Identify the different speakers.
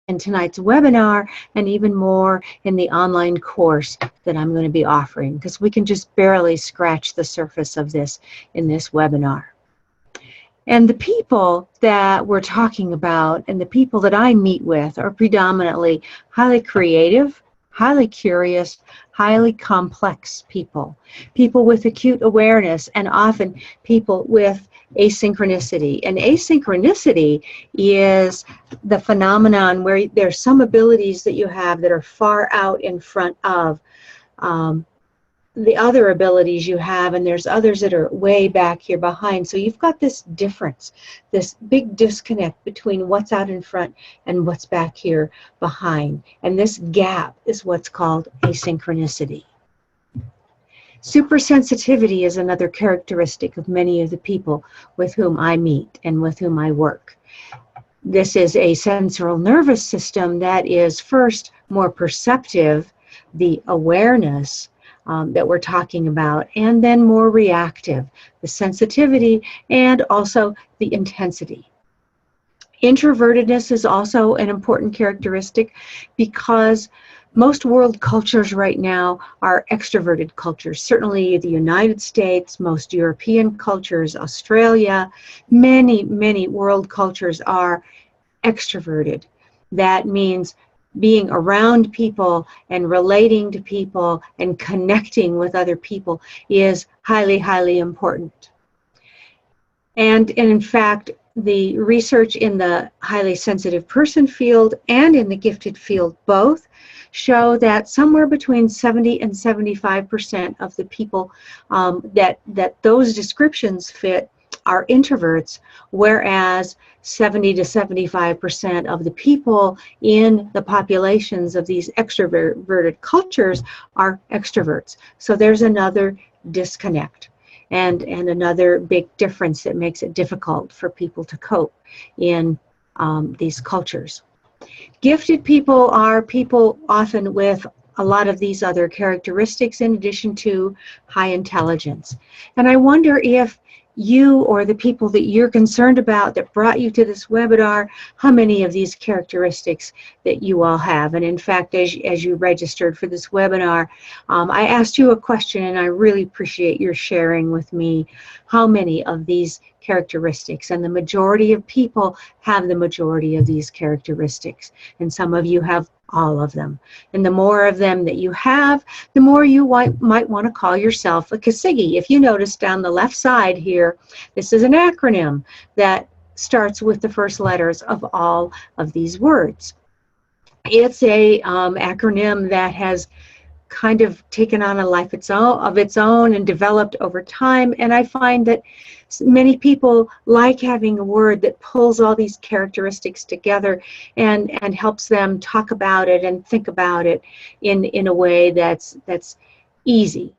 Speaker 1: in tonight's webinar, and even more in the online course that I'm going to be offering, because we can just barely scratch the surface of this in this webinar. And the people that we're talking about and the people that I meet with are predominantly highly creative, highly curious, highly complex people, people with acute awareness, and often people with asynchronicity. And asynchronicity is the phenomenon where there's some abilities that you have that are far out in front of the other abilities you have, and there's others that are way back here behind. So you've got this difference, this big disconnect between what's out in front and what's back here behind. And this gap is what's called asynchronicity. Supersensitivity is another characteristic of many of the people with whom I meet and with whom I work. This is a central nervous system that is first more perceptive, the awareness that we're talking about, and then more reactive, the sensitivity, and also the intensity. Introvertedness is also an important characteristic because most world cultures right now are extroverted cultures. Certainly the United States, most European cultures, Australia, many world cultures are extroverted. That means being around people and relating to people and connecting with other people is highly important. And in fact, the research in the highly sensitive person field and in the gifted field both show that somewhere between 70 and 75% of the people that those descriptions fit are introverts, whereas 70 to 75% of the people in the populations of these extroverted cultures are extroverts. So there's another disconnect and another big difference that makes it difficult for people to cope in these cultures. Gifted people are people often with a lot of these other characteristics in addition to high intelligence. And I wonder if you or the people that you're concerned about that brought you to this webinar, how many of these characteristics that you all have. And in fact, as you registered for this webinar, I asked you a question, and I really appreciate your sharing with me how many of these characteristics. And the majority of people have the majority of these characteristics, and some of you have all of them. And the more of them that you have, the more you might want to call yourself a CASIGY. If you notice down the left side here, this is an acronym that starts with the first letters of all of these words. It's a acronym that has kind of taken on a life of its own and developed over time. And I find that many people like having a word that pulls all these characteristics together and helps them talk about it and think about it in a way that's easy